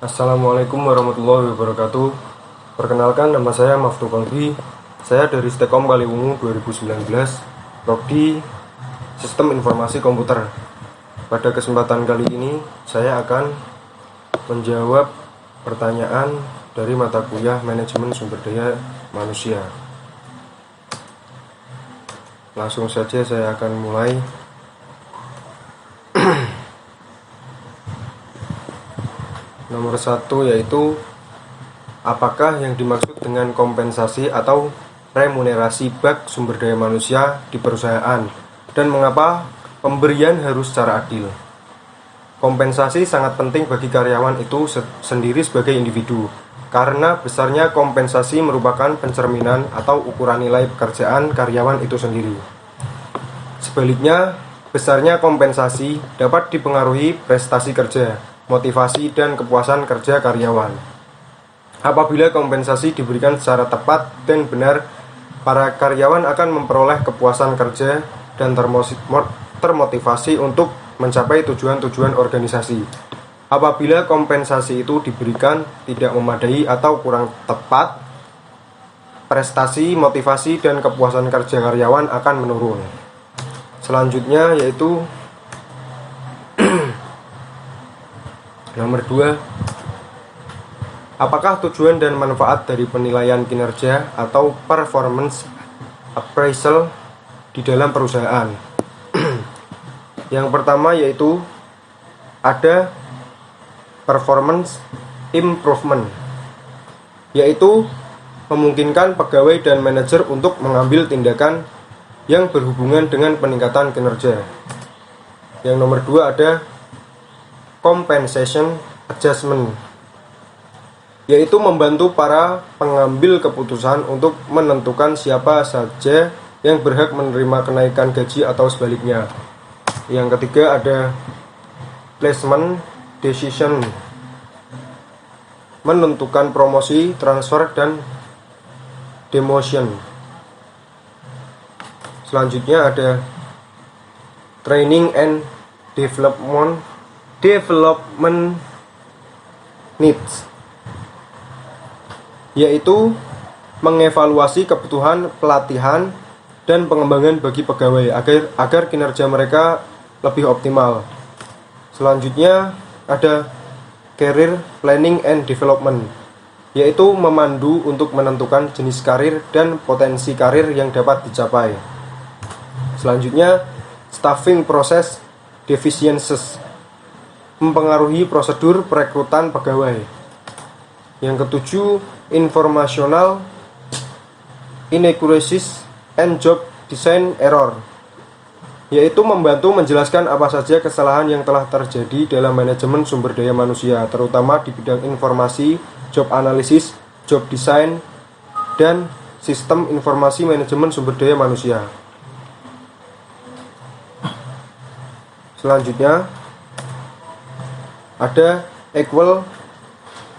Assalamualaikum warahmatullahi wabarakatuh. Perkenalkan, nama saya Maftu Kolbi. Saya dari Stekom Kaliwungu 2019, Prodi Sistem Informasi Komputer. Pada kesempatan kali ini, saya akan menjawab pertanyaan dari mata kuliah Manajemen Sumber Daya Manusia. Langsung saja saya akan mulai. Nomor 1 yaitu, apakah yang dimaksud dengan kompensasi atau remunerasi bak sumber daya manusia di perusahaan, dan mengapa pemberian harus secara adil? Kompensasi sangat penting bagi karyawan itu sendiri sebagai individu, karena besarnya kompensasi merupakan pencerminan atau ukuran nilai pekerjaan karyawan itu sendiri. Sebaliknya, besarnya kompensasi dapat dipengaruhi prestasi kerja, motivasi, dan kepuasan kerja karyawan. Apabila kompensasi diberikan secara tepat dan benar, para karyawan akan memperoleh kepuasan kerja dan termotivasi untuk mencapai tujuan-tujuan organisasi. Apabila kompensasi itu diberikan tidak memadai atau kurang tepat, prestasi, motivasi, dan kepuasan kerja karyawan akan menurun. Selanjutnya yaitu nomor 2, apakah tujuan dan manfaat dari penilaian kinerja atau performance appraisal di dalam perusahaan? Yang pertama yaitu ada performance improvement, yaitu memungkinkan pegawai dan manajer untuk mengambil tindakan yang berhubungan dengan peningkatan kinerja. Yang nomor 2 ada compensation adjustment, yaitu membantu para pengambil keputusan untuk menentukan siapa saja yang berhak menerima kenaikan gaji atau sebaliknya. Yang ketiga ada placement decision, menentukan promosi, transfer, dan demotion. Selanjutnya ada training and development needs, yaitu mengevaluasi kebutuhan pelatihan dan pengembangan bagi pegawai agar kinerja mereka lebih optimal. Selanjutnya ada career planning and development, yaitu memandu untuk menentukan jenis karir dan potensi karir yang dapat dicapai. Selanjutnya staffing process deficiencies, mempengaruhi prosedur perekrutan pegawai. Yang ketujuh, informational inaccuracies and job design error, yaitu membantu menjelaskan apa saja kesalahan yang telah terjadi dalam manajemen sumber daya manusia, terutama di bidang informasi, job analysis, job design, dan sistem informasi manajemen sumber daya manusia. Selanjutnya ada equal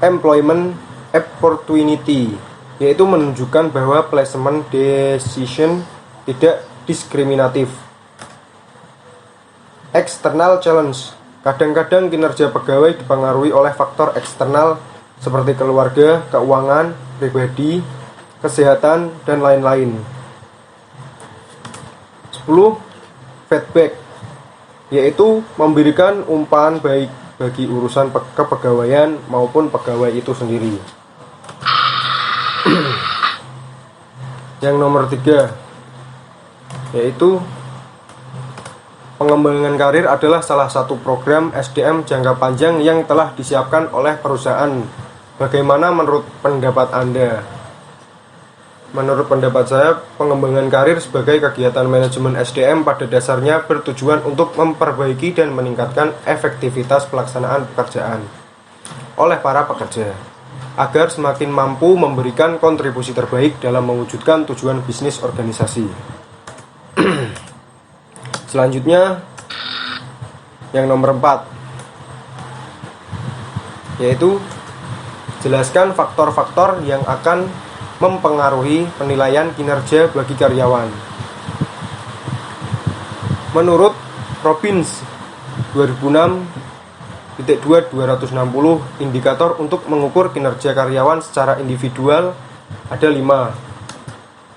employment opportunity, yaitu menunjukkan bahwa placement decision tidak diskriminatif. External challenge, kadang-kadang kinerja pegawai dipengaruhi oleh faktor eksternal seperti keluarga, keuangan, pribadi, kesehatan, dan lain-lain. 10. Feedback, yaitu memberikan umpan baik bagi urusan kepegawaian maupun pegawai itu sendiri. Yang nomor 3 yaitu pengembangan karir adalah salah satu program SDM jangka panjang yang telah disiapkan oleh perusahaan. Bagaimana menurut pendapat Anda? Menurut pendapat saya, pengembangan karir sebagai kegiatan manajemen SDM pada dasarnya bertujuan untuk memperbaiki dan meningkatkan efektivitas pelaksanaan pekerjaan oleh para pekerja, agar semakin mampu memberikan kontribusi terbaik dalam mewujudkan tujuan bisnis organisasi. Selanjutnya, yang nomor 4 yaitu jelaskan faktor-faktor yang akan mempengaruhi penilaian kinerja bagi karyawan. Menurut Robbins 2006, Titik 2, 260 indikator untuk mengukur kinerja karyawan secara individual ada 5,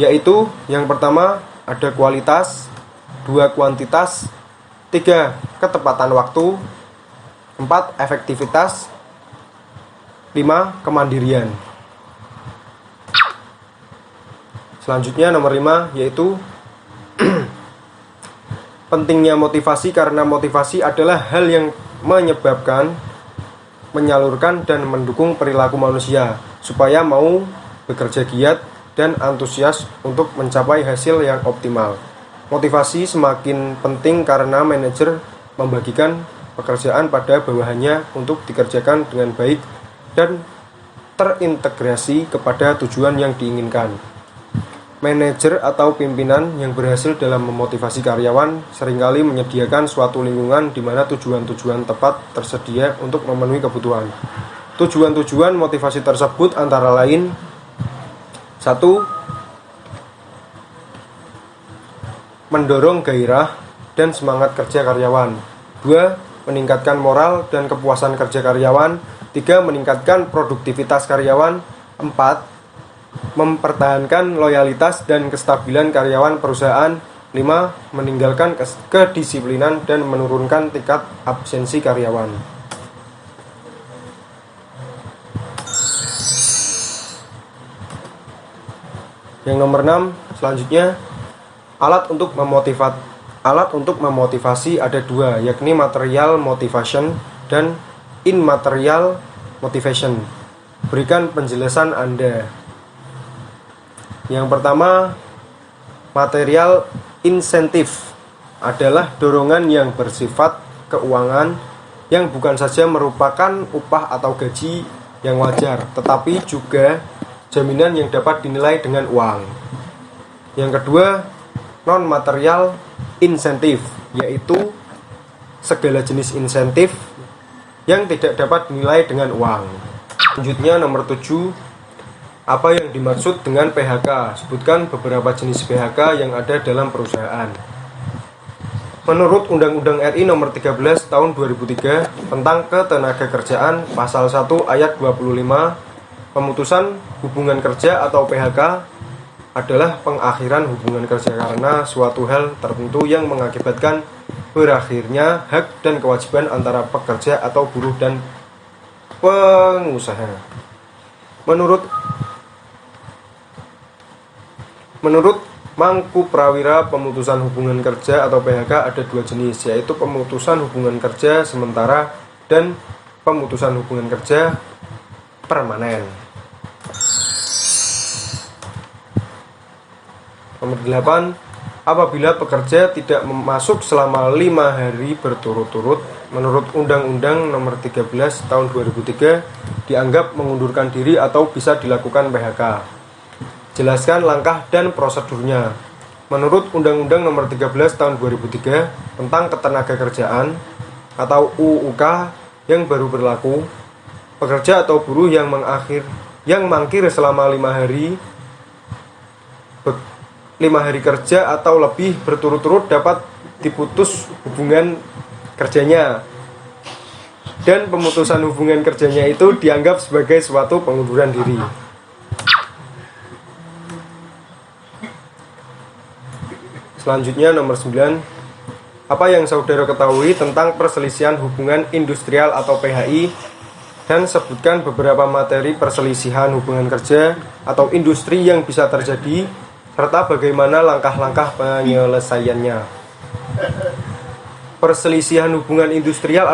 yaitu yang pertama ada kualitas, 2 kuantitas, 3 ketepatan waktu, 4 efektivitas, 5 kemandirian. Selanjutnya nomor 5 yaitu pentingnya motivasi, karena motivasi adalah hal yang menyebabkan, menyalurkan, dan mendukung perilaku manusia supaya mau bekerja giat dan antusias untuk mencapai hasil yang optimal. Motivasi semakin penting karena manajer membagikan pekerjaan pada bawahannya untuk dikerjakan dengan baik dan terintegrasi kepada tujuan yang diinginkan. Manajer atau pimpinan yang berhasil dalam memotivasi karyawan seringkali menyediakan suatu lingkungan di mana tujuan-tujuan tepat tersedia untuk memenuhi kebutuhan. Tujuan-tujuan motivasi tersebut antara lain: 1. Mendorong gairah dan semangat kerja karyawan. 2. Meningkatkan moral dan kepuasan kerja karyawan. 3. Meningkatkan produktivitas karyawan. 4. Mempertahankan loyalitas dan kestabilan karyawan perusahaan. 5. Meninggalkan kedisiplinan dan menurunkan tingkat absensi karyawan. Yang nomor 6 selanjutnya, alat untuk memotivasi ada 2, yakni material motivation dan immaterial motivation. Berikan penjelasan Anda. Yang pertama, material insentif adalah dorongan yang bersifat keuangan yang bukan saja merupakan upah atau gaji yang wajar, tetapi juga jaminan yang dapat dinilai dengan uang. Yang kedua, non-material insentif, yaitu segala jenis insentif yang tidak dapat dinilai dengan uang. Selanjutnya nomor 7, apa yang dimaksud dengan PHK? Sebutkan beberapa jenis PHK yang ada dalam perusahaan. Menurut Undang-Undang RI Nomor 13 Tahun 2003 tentang Ketenagakerjaan, Pasal 1 Ayat 25, pemutusan hubungan kerja atau PHK adalah pengakhiran hubungan kerja karena suatu hal tertentu yang mengakibatkan berakhirnya hak dan kewajiban antara pekerja atau buruh dan pengusaha. Menurut Mangku Prawira, pemutusan hubungan kerja atau PHK ada 2 jenis, yaitu pemutusan hubungan kerja sementara dan pemutusan hubungan kerja permanen. Nomor 8, apabila pekerja tidak masuk selama 5 hari berturut-turut, menurut Undang-Undang Nomor 13 Tahun 2003 dianggap mengundurkan diri atau bisa dilakukan PHK. Jelaskan langkah dan prosedurnya. Menurut Undang-Undang Nomor 13 Tahun 2003 tentang Ketenagakerjaan atau UUK yang baru berlaku, pekerja atau buruh yang mangkir selama 5 hari kerja atau lebih berturut-turut dapat diputus hubungan kerjanya, dan pemutusan hubungan kerjanya itu dianggap sebagai suatu pengunduran diri. Selanjutnya nomor 9, apa yang saudara ketahui tentang perselisihan hubungan industrial atau PHI, dan sebutkan beberapa materi perselisihan hubungan kerja atau industri yang bisa terjadi serta bagaimana langkah-langkah penyelesaiannya. Perselisihan hubungan industrial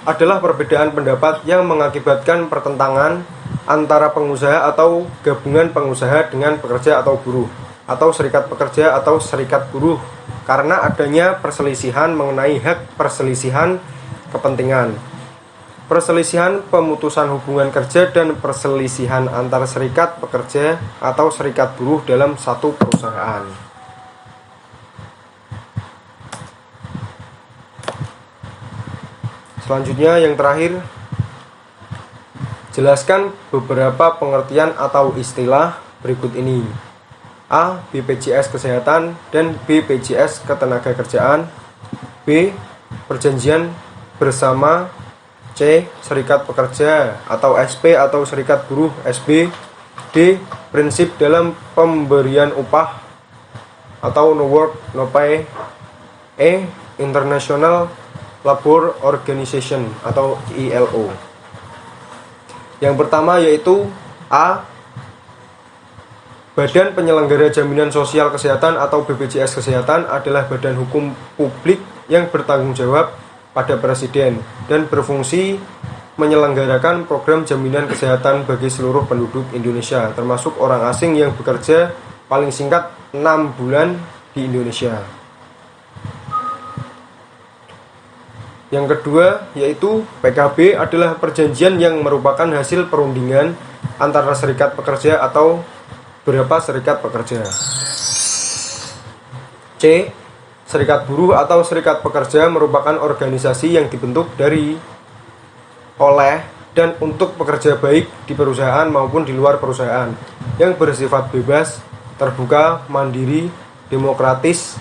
adalah perbedaan pendapat yang mengakibatkan pertentangan antara pengusaha atau gabungan pengusaha dengan pekerja atau buruh, atau serikat pekerja atau serikat buruh, karena adanya perselisihan mengenai hak perselisihan kepentingan. Perselisihan pemutusan hubungan kerja dan perselisihan antar serikat pekerja atau serikat buruh dalam satu perusahaan. Selanjutnya yang terakhir, jelaskan beberapa pengertian atau istilah berikut ini. A. BPJS Kesehatan dan BPJS Ketenagakerjaan. B. Perjanjian bersama C. Serikat pekerja atau SP atau serikat buruh SB. D. Prinsip dalam pemberian upah atau no work no pay. E. International Labour Organization atau ILO. Yang pertama yaitu A. Badan Penyelenggara Jaminan Sosial Kesehatan atau BPJS Kesehatan adalah badan hukum publik yang bertanggung jawab pada Presiden dan berfungsi menyelenggarakan program jaminan kesehatan bagi seluruh penduduk Indonesia, termasuk orang asing yang bekerja paling singkat 6 bulan di Indonesia. Yang kedua yaitu PKB adalah perjanjian yang merupakan hasil perundingan antara serikat pekerja atau beberapa serikat pekerja. C. Serikat buruh atau serikat pekerja merupakan organisasi yang dibentuk dari, oleh, dan untuk pekerja baik di perusahaan maupun di luar perusahaan yang bersifat bebas, terbuka, mandiri, demokratis,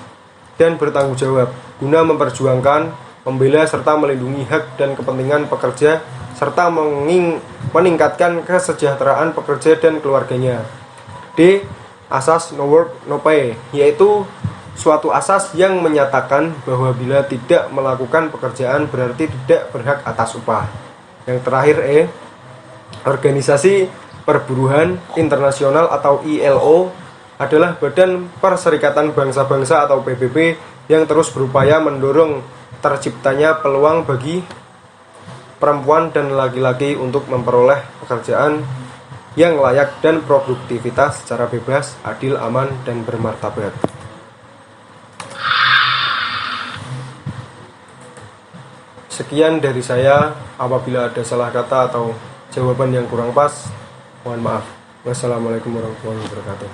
dan bertanggung jawab guna memperjuangkan, membela serta melindungi hak dan kepentingan pekerja serta meningkatkan kesejahteraan pekerja dan keluarganya. D. Asas no work no pay, yaitu suatu asas yang menyatakan bahwa bila tidak melakukan pekerjaan berarti tidak berhak atas upah. Yang terakhir E. Organisasi Perburuhan Internasional atau ILO adalah badan perserikatan bangsa-bangsa atau PBB yang terus berupaya mendorong terciptanya peluang bagi perempuan dan laki-laki untuk memperoleh pekerjaan yang layak dan produktivitas secara bebas, adil, aman, dan bermartabat. Sekian dari saya. Apabila ada salah kata atau jawaban yang kurang pas, mohon maaf. Wassalamualaikum warahmatullahi wabarakatuh.